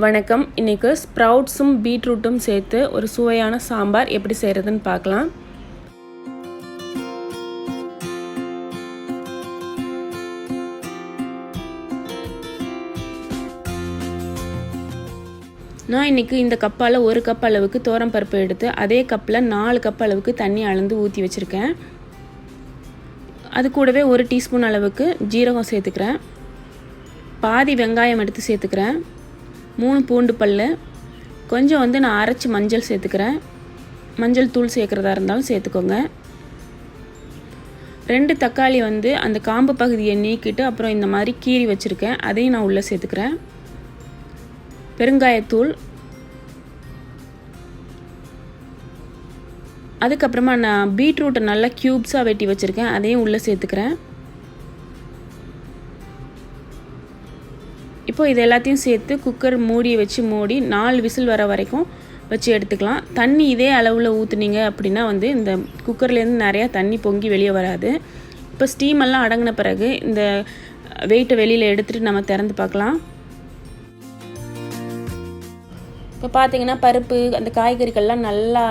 வணக்கம். இன்றைக்கி ஸ்ப்ரவுட்ஸும் பீட்ரூட்டும் சேர்த்து ஒரு சுவையான சாம்பார் எப்படி செய்கிறதுன்னு பார்க்கலாம். நான் இன்றைக்கி இந்த கப்பால் 1 கப் அளவுக்கு பருப்பு எடுத்து அதே கப்பில் 4 கப் அளவுக்கு தண்ணி அளந்து ஊற்றி வச்சுருக்கேன். அது கூடவே 1 டீஸ்பூன் அளவுக்கு ஜீரகம் சேர்த்துக்கிறேன். பாதி வெங்காயம் எடுத்து சேர்த்துக்கிறேன். 3 பூண்டு பல், கொஞ்சம் நான் அரைச்சி மஞ்சள் சேர்த்துக்கிறேன். மஞ்சள் தூள் சேர்க்குறதா இருந்தாலும் சேர்த்துக்கோங்க. 2 தக்காளி அந்த காம்பு பகுதியை நீக்கிட்டு அப்புறம் இந்த மாதிரி கீறி வச்சுருக்கேன், அதையும் நான் உள்ளே சேர்த்துக்கிறேன். பெருங்காயத்தூள், அதுக்கப்புறமா நான் பீட்ரூட்டை நல்லா க்யூப்ஸாக வெட்டி வச்சுருக்கேன், அதையும் உள்ளே சேர்த்துக்கிறேன். இப்போ இது எல்லாத்தையும் சேர்த்து குக்கர் மூடி 4 விசில் வர வரைக்கும் வச்சு எடுத்துக்கலாம். தண்ணி இதே அளவில் ஊற்றுனீங்க அப்படின்னா இந்த குக்கர்லேருந்து நிறையா தண்ணி பொங்கி வெளியே வராது. இப்போ ஸ்டீமெல்லாம் அடங்கின பிறகு இந்த வெயிட்டை வெளியில் எடுத்துகிட்டு நம்ம திறந்து பார்க்கலாம். இப்போ பார்த்தீங்கன்னா பருப்பு அந்த காய்கறிகள்லாம் நல்லா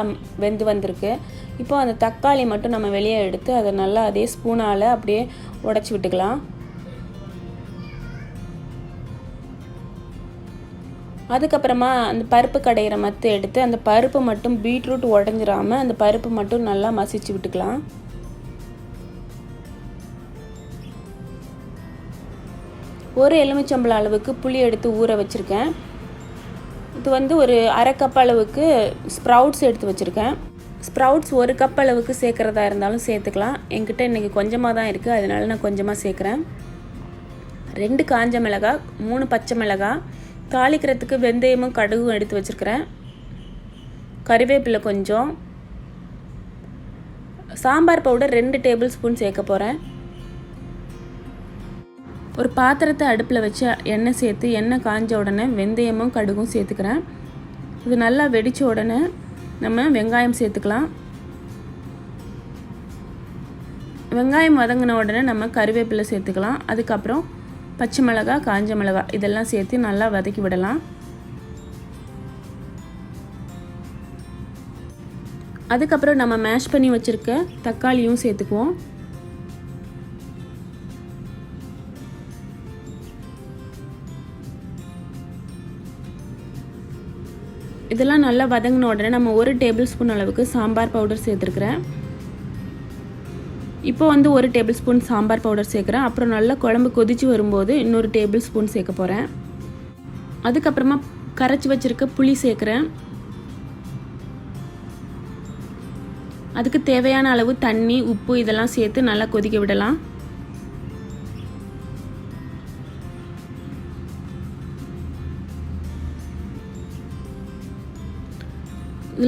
வெந்து வந்திருக்கு. இப்போ அந்த தக்காளி மட்டும் நம்ம வெளியே எடுத்து அதை நல்லா அதே ஸ்பூனால் அப்படியே உடச்சி விட்டுக்கலாம். அதுக்கப்புறமா அந்த பருப்பு கடையிற மத்து எடுத்து அந்த பருப்பு மட்டும் பீட்ரூட் உடஞ்சிராமல் அந்த பருப்பு மட்டும் நல்லா மசிச்சு விட்டுக்கலாம். ஒரு எலுமிச்சம்பழம் அளவுக்கு புளி எடுத்து ஊற வச்சுருக்கேன். இது ஒரு அரை கப் அளவுக்கு ஸ்ப்ரவுட்ஸ் எடுத்து வச்சுருக்கேன். ஸ்ப்ரவுட்ஸ் 1 கப் அளவுக்கு சேர்க்குறதா இருந்தாலும் சேர்த்துக்கலாம். என்கிட்ட இன்றைக்கி கொஞ்சமாக தான் இருக்குது, அதனால நான் கொஞ்சமாக சேர்க்குறேன். 2 காஞ்ச மிளகாய், 3 பச்சை மிளகாய், தாளிக்கிறதுக்கு வெந்தயமும் கடுகும் எடுத்து வச்சுருக்கிறேன். கறிவேப்பிலை கொஞ்சம், சாம்பார் பவுடர் 2 டேபிள் ஸ்பூன் சேர்க்க போகிறேன். ஒரு பாத்திரத்தை அடுப்பில் வச்சு எண்ணெய் சேர்த்து எண்ணெய் காஞ்ச உடனே வெந்தயமும் கடுகும் சேர்த்துக்கிறேன். இது நல்லா வெடித்த உடனே நம்ம வெங்காயம் சேர்த்துக்கலாம். வெங்காயம் வதங்கின உடனே நம்ம கறிவேப்பிலை சேர்த்துக்கலாம். அதுக்கப்புறம் பச்சை மிளகாய், காஞ்ச மிளகாய் இதெல்லாம் சேர்த்து நல்லா வதக்கி விடலாம். அதுக்கப்புறம் நம்ம மேஷ் பண்ணி வச்சுருக்க தக்காளியும் சேர்த்துக்குவோம். இதெல்லாம் நல்லா வதங்கின உடனே நம்ம 1 டேபிள் ஸ்பூன் அளவுக்கு சாம்பார் பவுடர் சேர்த்துருக்குறேன். இப்போ 1 டேபிள் ஸ்பூன் சாம்பார் பவுடர் சேர்க்குறேன். அப்புறம் நல்லா குழம்பு கொதித்து வரும்போது இன்னொரு டேபிள் ஸ்பூன் சேர்க்க போகிறேன். அதுக்கப்புறமா கரைச்சி வச்சுருக்க புளி சேர்க்குறேன். அதுக்கு தேவையான அளவு தண்ணி, உப்பு இதெல்லாம் சேர்த்து நல்லா கொதிக்க விடலாம்.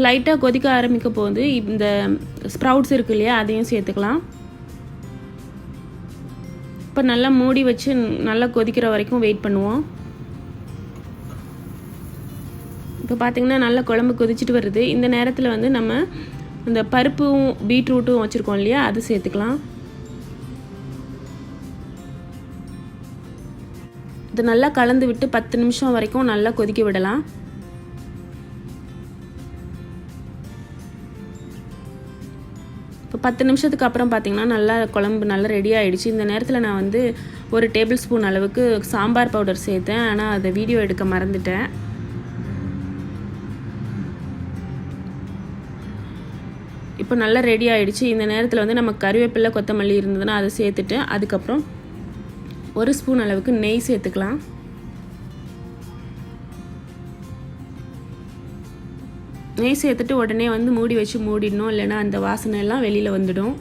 லைட்டாக கொதிக்க ஆரம்பிக்க போது இந்த ஸ்ப்ரவுட்ஸ் இருக்கு இல்லையா, அதையும் சேர்த்துக்கலாம். இப்போ நல்லா மூடி வச்சு நல்லா கொதிக்கிற வரைக்கும் வெயிட் பண்ணுவோம். இப்போ பார்த்திங்கன்னா நல்லா குழம்பு கொதிச்சுட்டு வருது. இந்த நேரத்தில் நம்ம இந்த பருப்பும் பீட்ரூட்டும் வச்சுருக்கோம் இல்லையா, அது சேர்த்துக்கலாம். இது நல்லா கலந்து விட்டு 10 நிமிஷம் வரைக்கும் நல்லா கொதிக்க விடலாம். இப்போ 10 நிமிஷத்துக்கு அப்புறம் பார்த்திங்கன்னா நல்லா குழம்பு நல்லா ரெடி ஆகிடுச்சு. இந்த நேரத்தில் நான் 1 டேபிள் ஸ்பூன் அளவுக்கு சாம்பார் பவுடர் சேர்த்தேன், ஆனால் அதை வீடியோ எடுக்க மறந்துட்டேன். இப்போ நல்லா ரெடி ஆகிடுச்சு. இந்த நேரத்தில் நம்ம கறிவேப்பிலை, கொத்தமல்லி இருந்ததுன்னா அதை சேர்த்துட்டு அதுக்கப்புறம் 1 ஸ்பூன் அளவுக்கு நெய் சேர்த்துக்கலாம். நெய் சேர்த்துட்டு உடனே மூடி வச்சு மூடிடணும், இல்லைன்னா அந்த வாசனை எல்லாம் வெளியில் வந்துடும்.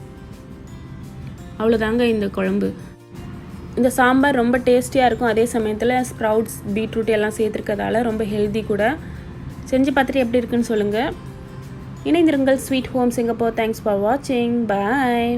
அவ்வளோதாங்க இந்த குழம்பு. இந்த சாம்பார் ரொம்ப டேஸ்டியாக இருக்கும். அதே சமயத்தில் ஸ்ப்ரவுட்ஸ், பீட்ரூட் எல்லாம் சேர்த்துருக்கதால ரொம்ப ஹெல்தி கூட. செஞ்சு பார்த்துட்டு எப்படி இருக்குன்னு சொல்லுங்கள். இணைந்திருங்கள் sweet home Singapore. Thanks for வாட்சிங். பாய்.